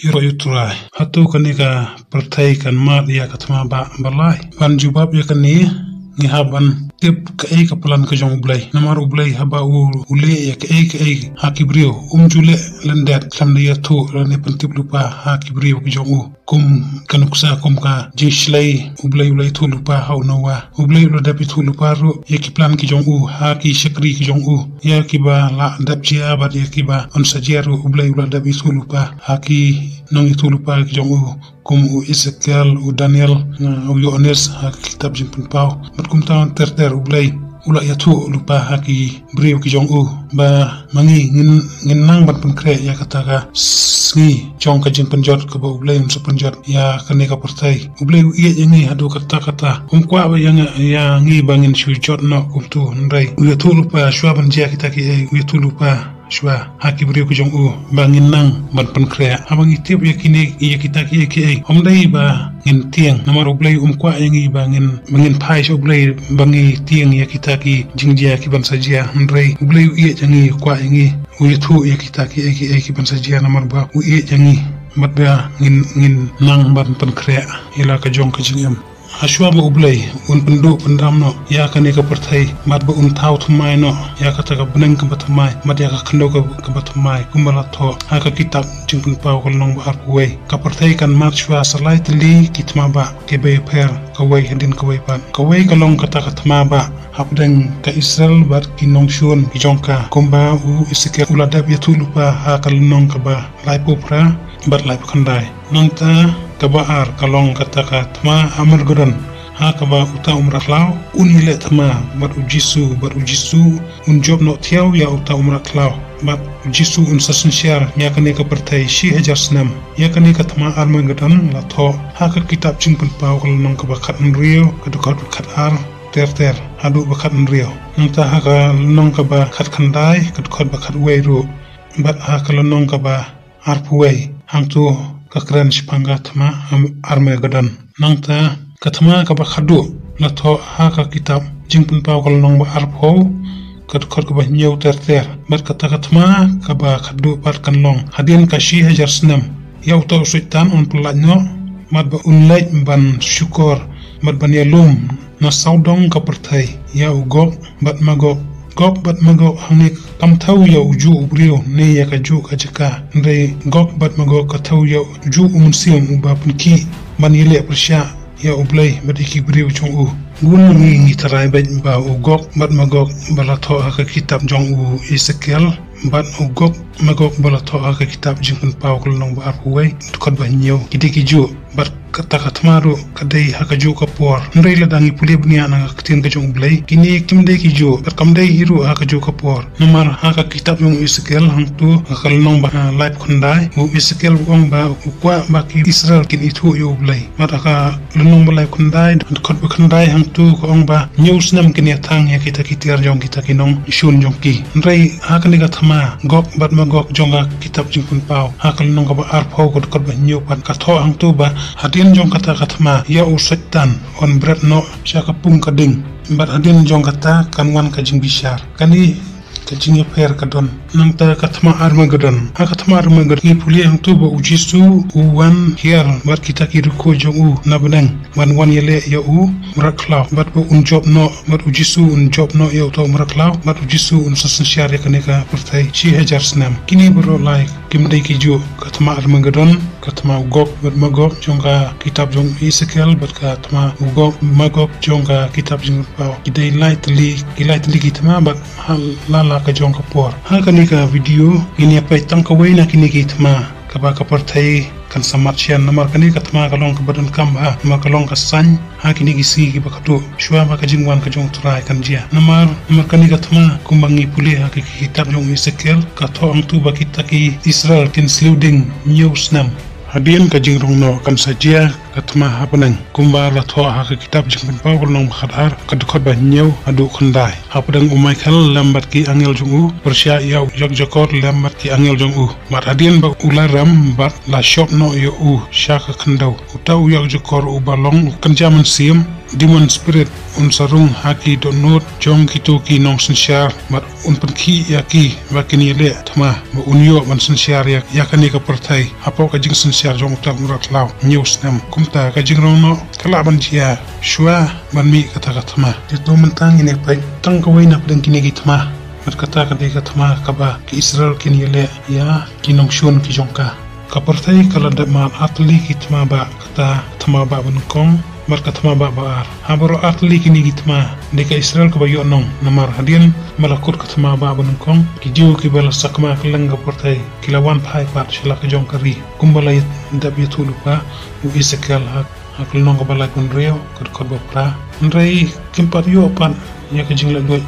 Yoro yuturai. Hatu kanika pertai kan mat ya katma ba balai. Ban jubab ya kani ngihaban tip ka kapalan ka jong ublay. Namar ublay haba ule ya ka hakibrio. Jule lendet klam ya tu rane pentip lupa hakibrio ka jong kum kanuksa kum ka jishlay ublay tu lupa hau nawa. Ublay dapi tu lupa ru ya ki plan ki jong haki shakri ki jong ya ki ba la dap jia ba ya ki ba on sajeru ublay dapi tu lupa haki nong itu lupa ki jong kum Ezekiel Daniel Yohanes kitab jimpun pau kum taon ter ublay ula ya tu lupa haki brio ki jong ba mangi ngin nang ban pun kre ya kata ngi jong ka jimpun jot ka ba ublay un supun jot ya kane ka pertai ublay iya ngi hadu kata kwa ba yang ya ngi bangin shu jot no kum tu ndai ya tu lupa shwa ban jia kita ki ya tu lupa shwa haki brio ki jong bangin nang ban pun kre abang itip ya kini ya kita ki homdai ba ngin tiang namar ublay kwa yangi bangin pai ublay bangi tiang ya kita ki jingjia ki ban sajia ndrai ublay iya jangi kwa yangi tu ya kita ki ban sajia namar ba iya jangi matba ngin nang ban pun kre ila ka jong ka jingam Ashwa ba ublay un pendu pendam no ya kane ka pertai mat ba un tau thumai no ya kata ka beneng ka batamai mat ya ka khando ka batamai kumala tho ha ka kitab jingpun pau ko long ba arway ka pertai kan mat shwa salai tli kitma ba ke be per ka wai hedin ka wai pan ka wai ka long kata ka thma ba hapdeng ka Israel bar ki nong shun ki jongka kumba Ezekiel uladab ya tulupa ha ka long ka ba lai popra bat lai khandai nonta kabaar kalong kata thma amar godan ha kaba uta umraklaw unile thma bat ujisu un job no thiaw ya uta umraklaw bat ujisu un sasensiar ya kane ka pertai shi hajar snam ya kane ka thma arma godan la tho ha ka kitab jingpun pau kal nong ka bakat nrio ka dukat khat ar ter hadu bakat nrio nonta ha ka nong ka ba khat khandai ka dukat bakat weiru bat ha ka nong ka ba arpuwei hangtu kakran shpanga thma arme gadan nangta kathma ka ba khadu la tho ha ka kitab jingpun pau kal nong ba arpho kat khot ka ba nyau ter bat kata kathma ka ba khadu pat kan long hadin ka shi hajar snam yau to sultan on pulanyo mat ba unlai ban syukur mat ban yalum na saudong ka pertai ya ugo bat magok gok bat magok hangik kam thau ya uju ubrio ne ya ka ju ka jaka ndai gok bat magok ka thau ya ju umunsiam uba punki ban yele persya ya ublay bat iki brio chung gun ngi tarai ba ugok bat magok balatho ka kitab jong Ezekiel bat ugok magok balatho ka kitab jingpun pau kul nong ba arway tukot ba nyew kidiki ju bat kata katmaru kadai hakaju kapor ndai la dangi puli bunia na katin ka jong blai kini kimdai ki jo kamdai hiru hakaju kapor namar haka kitab jong Ezekiel hangtu akal nong ba live khandai Ezekiel bong ba kwa ba ki Israel kin itu yo blai mata lunong ba live khandai kot ba khandai hangtu ko ong ba news nam kin ya thang ya kita kitir jong kita kinong shun jong ki ndai haka ni ka thama gok bat ma gok jonga kitab jingpun pau hakal nong ba arpho kot ba nyu pan ka tho hangtu ba hadin jong kata katma ya usaitan on bread no syaka pung kading bat hadin jong kata kanwan kajing bishar kani kajing per kadon nang ta katma armageddon ha katma armageddon puli ang tu ba ujisu uwan hier bat kita ki ko jong na benang wan yele ya mrakla bat ba un job no bat ujisu un job no ya to mrakla bat ujisu un sasensiar ya kaneka pertai shi hajar snam kini bro like kimdai ki jo katma armageddon katma ugok bat magok jonga kitab jong Ezekiel bat katma ugok magok jonga kitab jong pau kidai lightly kitma bat lala ka jong kapor ha kanika video ini apa tang kawai na kini kitma kaba kapartai kan samat sian namar kani katma kalong ka badan kamba namar kalong ka san ha kini gisi ki bakatu shwa ba ka jingwan ka jong trai kan jia namar kani katma kumbangi puli ha ki kitab jong Ezekiel ka tho ang tu ba kitaki Israel kin sluding news nam hadin ka jingrong no kan sajia katma hapanang kumba la tho ha ka kitab jingpun pau nong khadar ka dukhot ba nyew adu khandai hapadang Michael lambat ki angel jungu persya yaw jakor lambat ki angel jungu mat hadin ba ularam bat la shop no yo shaka khandau utau yaw jakor u balong kan jaman sim demon spirit unsarung haki donot jong kito ki nong sensyar mat unperki yaki bakini le thma ma unyo ban sensyar yakani ka perthai apo ka jing sensyar jong ta murat law news nam kumta ka jing rono kala ban jia shwa ban mi kata ka thma ti to mentang ine pai tang ka waina pdeng kini ki thma mat kata ka de ka thma ka ba ki Israel kini le ya ki nong shun ki jongka ka perthai kala da ma atli ki thma ba kata thma ba ban kong marka thma ba ar habaro atli kini gitma deka Israel ka bayo nong namar hadian malakut ka thma ba ban kong ki jiu ki bala sakma klanga portai kilawan phai pat shila ka jong kari kumbala dab yatulu pa u Ezekiel hak nong ka bala kun reo kod kod ba pra nrai kimpat yo pan ya ka jingla doi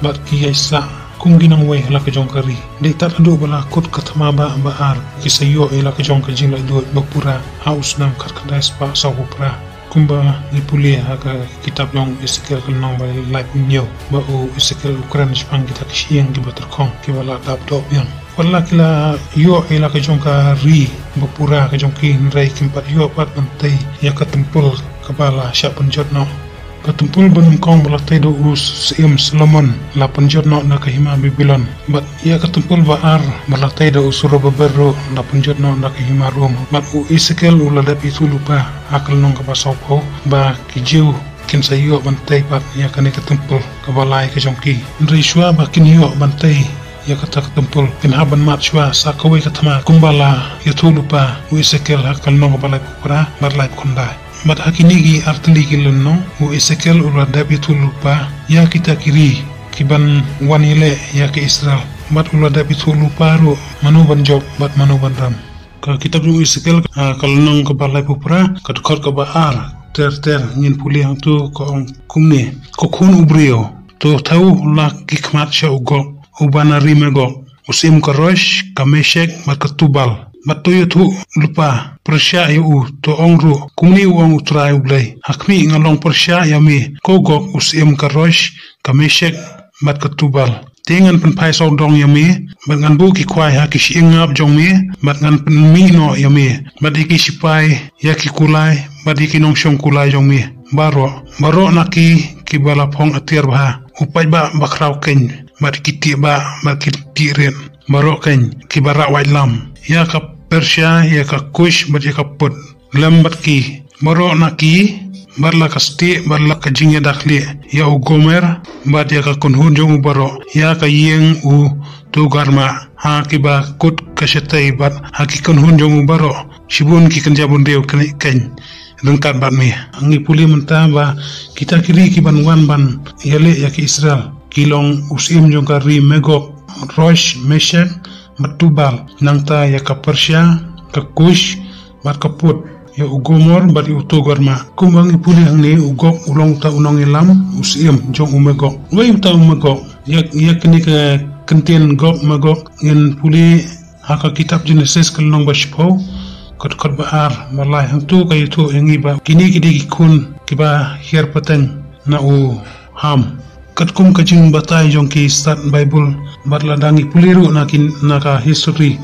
bat ki yaisa kunginang way hala ka jong kari de tat adu bala kut ka thma ba ar ki sayo ila ka jong ka jingla doi bakpura haus nam kharkandai spa sa pra kumba ipuli haka kitab yang Ezekiel kenang by live new ba u Ezekiel Ukraine spang kita kisiang di baterkong kibala dap dop yang wala kila yo ila ka jongka ri bapura ka jongki nrai kimpat yo pat bantai ya ka tempul kabala sya penjot no ka tempul banum kong bala tai do us sim Solomon la penjot no na ka hima Babylon bat ya ka tempul ba ar bala tai do usuro baberu la penjot no na ka hima Rom bat u Ezekiel ula dap itu lupa akal nong ka basau po ba kijiu kin sayo bantai pat ya ka ni ka tempul ka balai ka jongki nrai shwa ba kin yo bantai ya ka tak tempul kin haban mat shwa sa ka we ka thama kumbala ya tu lupa u Ezekiel akal nong ka balai pura bar lai kondai mat hakini gi artli kilno u Ezekiel ula dap itu lupa ya kita kiri kiban wanile ya ke Israel mat ula dap itu lupa ru manuban job bat manuban ram ka kitab u Ezekiel kalnong ka balai pupra ka khor ka ba ar ter ngin puli hang tu ko kumne ko khun ubrio to thau la ki khmat sha ugo ubana rimego usim ka rosh ka meshek mat ka tubal matoyo tu lupa persya yu to ongru kumni wong utrai ublai hakmi ngalong persya yami kogok usim ka rosh ka meshek mat ka tubal tengan pen pai so dong yami bat ngan bu ki kwai ha ki shingap jong me bat ngan pen mi no yami bat ki sipai ya ki kulai bat ki nong shong kulai jong me baro naki ki bala phong atir ba upai ba bakrau ken bat ki ti ba bat ki ti ren baro ken ki bara wai lam ya ka persya ya ka kush bat ya ka put lam bat ki baro naki barla kasti barla ka jingya dakli ya u gomer bat ya ka kunhun jong baro ya ka yeng u tu garma ha ki ba kut ka shetai bat ha ki kunhun jong baro shibun ki kan jabun deu ken rengkat bat me ngi puli menta ba kita kiri ki ban wan ban yale ya ki Israel kilong usim jong ka ri mego rosh meshek matubal nangta ya ka persya ka kush bat ka put ya ugomor bat uto garma kumbang ipuli hangni ugok ulong ta unong ilam usim jong umego wei uta umego ya kini ka kentien gok magok in puli haka kitab Genesis kalong baspo kot baar malai hang tu kay tu engi ba kini kidi kun kiba hier pateng na u ham kat kum kajing batai jong ki start Bible batla dangi puliru na ka history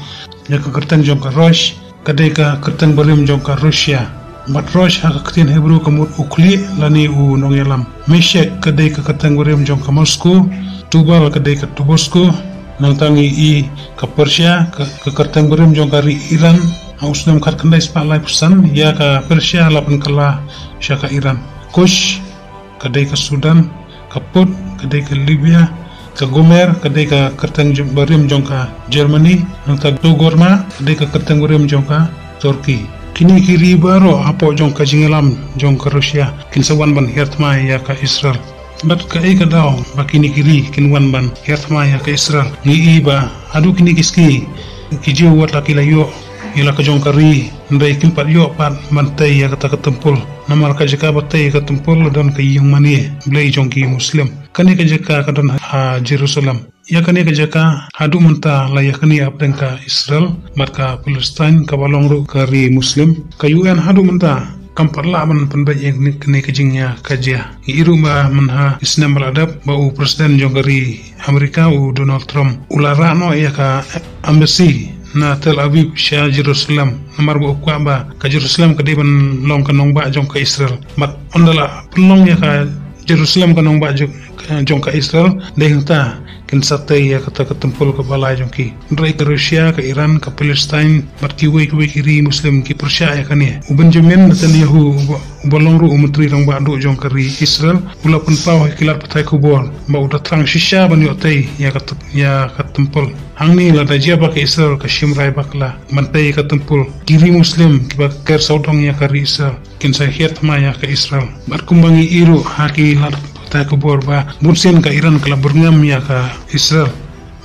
ya ka kerteng jong ka rosh kadai ka kerteng barim jong ka Russia bat rosh ha ka kerteng Hebrew kamut ukli lani u nongelam meshek kadai ka kerteng barim jong ka Moscow tubal kadai ka Tubosko nang tangi i ka Persia ka kerteng barim jong ka Iran ausnam khat kandai spalai pusan ya ka Persia lapan kala syaka Iran kush kadai ka Sudan kaput kadai ka Libya ka Gomer kadai ka kerteng barim jong ka Germany nang tag Togorma kadai ka kerteng barim jong ka Turki kini kiri baro apo jong ka jingelam jong ka Rusia kin sawan ban hertma ya ka Israel bat ka e ka daw bakini kiri kin wan ban hertma ya ka Israel ni iba adu kini kiski kijo wat la kilayo ila ka jong kari ndai kimpat yo pat mantai ya kata ketempul namar ka jaka batai ka tempul don ka yung mani blai jong ki muslim kani ka jaka ka don ha Jerusalem ya kani ka jaka hadu menta la ya kani apeng ka Israel marka Palestine ka balong ru kari muslim ka UN hadu menta kampar la man panbaj yang kani ka jingnya ka ja iru ma manha Islam baladab ba u presiden jong kari Amerika u Donald Trump ulara no ya ka embassy na Tel Aviv sya Jerusalem namar bu kwa ba ka Jerusalem ka deban long ka nong ba jong ka Israel mat ondala pelong ya ka Jerusalem ka nong ba jong ka Israel deng ta kin satay ya kata ka tempul ka balai jong ki rai ka Rusia ka Iran ka Palestine mat ki we kiri Muslim ki Persia ya kan ya u Benjamin Netanyahu bolong ru menteri rong ba do jong ka ri Israel ula pun pau kilat patai ku bor ba udah trang shisha ban yo tai ya ka tempul hang ni la da jia ba ka Israel ka shimrai bakla mantai ka tempul kiri Muslim ki ba ker saudong ya ka ri Israel kin sa hiat ma ya ka Israel bar kumbangi iru haki lat patai ku bor ba bunsen ka Iran kala berngam ya ka Israel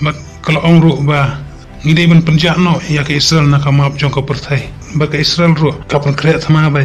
mat kalau ongru ba ngide ban penjakno ya ka Israel na ka map jong ka pertai ba ka Israel ru kapan kreat ma ba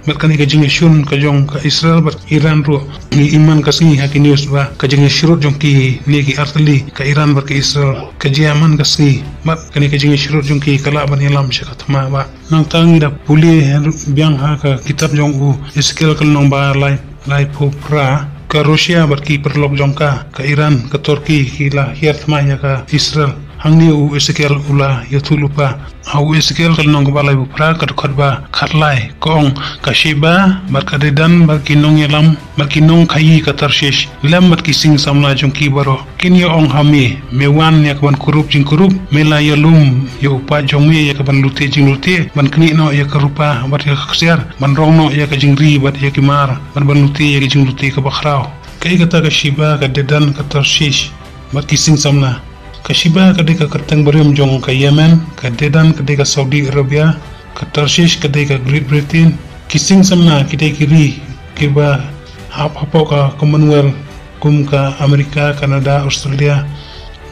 mat kani ka jingi shun ka jong ka Israel bat Iran ru ni iman ka singi haki news ba ka jingi shurut jong ki ni ki artili ka Iran bar ka Israel ka jaman ka singi mat kani ka jingi shurut jong ki kala ban yalam syakat ma ba nang tangi da puli biang ha ka kitab jong u Ezekiel kal nong ba lai popra ka Rusia bar ki perlok jong ka Iran ka Turki hila hiat ma ya ka Israel hang ni u Ezekiel ula yatulupa au Ezekiel kal nong balai bu pra ka khotba khatlai kong ka Shiba bar ka dedan bar ki nong yalam bar ki nong khai ka Tarshish lam bar ki sing samla jong ki baro kin yo ong hami mewan ya ban kurup jing kurup mela yalum yo pa jong me ya ka ban lute jing lute ban kni no ya ka rupa bar ya ka ksiar ban rong no ya ka jing ri bar ya ki mar ban lute ya ka jing lute ka bakhrao kai kata ka Shiba ka dedan ka Tarshish bar ki sing samna ka Shiba kadai ka kertang berium jong ka Yemen ka dedan kadai ka Saudi Arabia ka Tarshish kadai ka Great Britain kising samna kadai kiri kiba hapo ka Commonwealth kum ka Amerika Canada Australia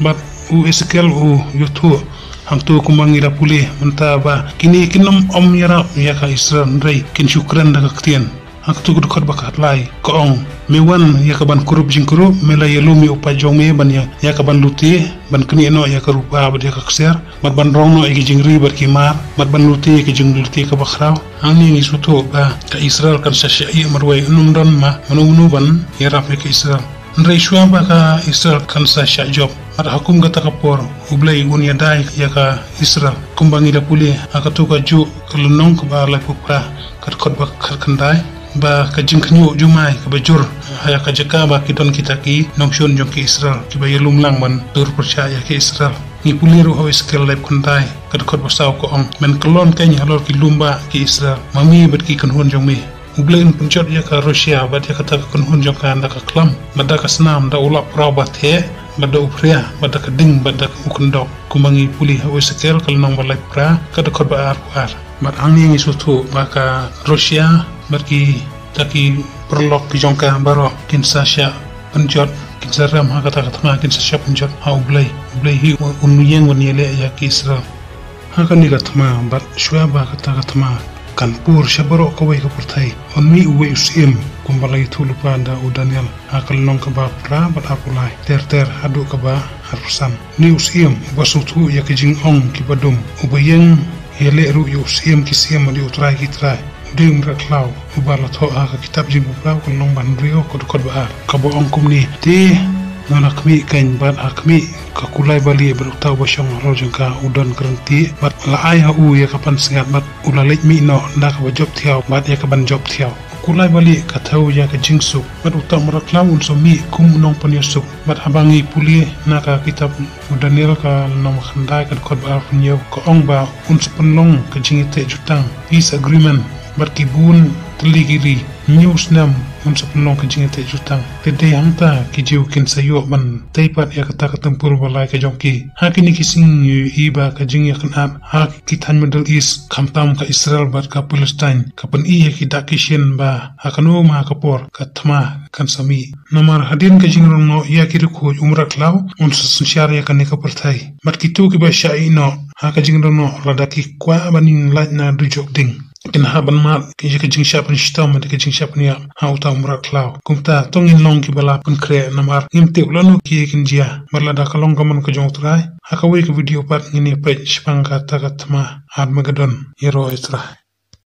bat u Ezekiel u yutu hangtu kumangira puli menta ba kini kinom om yara ya ka Israel rei kin syukran da ka ktien hangtu gud khot bakat lai ko ong mewan ya ka ban kurup jing kurup mela yelumi upa jong me ban ya ka ban luti ban kini no ya ka rupa ba ya ka kser mat ban rong no igi jingri bar ki mar mat ban luti ki jing luti ka bakhrau angni ngi suto ba ka Israel kan syai marwai unum don ma manu ban ya rap ka Israel ndrei shwa ba ka Israel kan sa sya job at hukum gata kapor ublai unya dai ya ka Israel kumbangi da puli akatu ka ju kalunong ka ba la pupra kat khot ba khandai ba ka jingknyu jumai ka bajur haya ka jaka ba kidon kita ki nongshun jong ki Israel ki ba yelum lang ban tur percaya ki Israel ni puliru ho Ezekiel lep khandai kat khot basaw ko ong men klon kany halor ki lumba ki Israel mami bet ki kanhun jong me ublein punjot ya ka Rusia bat ya kata kanhun jong ka anda ka klam bada ka snam da ulap rabat he bada upria bada ka ding bada ukundok kumangi puli ho Ezekiel kal nong balai pra kat khot ba ar mat angni sutu ba ka Rusia barki taki perlok ki jongka baro kin sasya penjot kin saram ha kata ma kin sasya penjot ha ublai hi unuyeng woniele ya ki Israel ha kan ni katma bat shwa ba kata ma kanpur shabaro ko wai ka pertai on mi uwe usim kumbalai tulupa da u Daniel ha kal nong ka ba pra bat apulai ter hadu ka ba harusan ni usim basutu ya ki jing ong ki badum ubayeng hele ru usim ki siam di utrai ki trai ding raklau ubala tho ka kitab jing buklau kun long ban rio ko ba ka bo ong kumni ti nona kmi kain ban akmi ka kulai bali berutau bashong rojong ka udon kranti bat la ai ha u ya kapan singat bat ulalek mi no nda ka job thiaw bat ya ka ban job thiaw kulai bali ka thau ya ka jingsu bat utam raklau un so mi kum nong pan yusuk bat abangi puli na ka kitab Daniel ka nom khandai ka ba punyo ko ong ba un supanlong ka jingite jutang peace agreement berkibun teligiri news nam unsap nong kejing te jutang tede hamta kijiu kin sayo ban teipat ya kata ketempur balai ke jongki hakini kising iba kejing ya kenat hak kitan Middle East kamtam ka Israel bat ka Palestine kapan iya kidakishin ba hakanu ma kapor katma kan sami namar hadin kejing rono ya kiriku umrak law unsus syar ya kan ka pertai bat kitu ki ba syai no hakajing rono radaki kwa banin lajna dujok ding kin haban ma kejing syapan stam de kejing syapan ya hauta umrak law kumta tongin long ki bala pun kre namar ngimte ulanu ki kin jia barlada kalong kaman ka jong trai hakawi ke video part ngini page pangkata katma Armageddon yero isra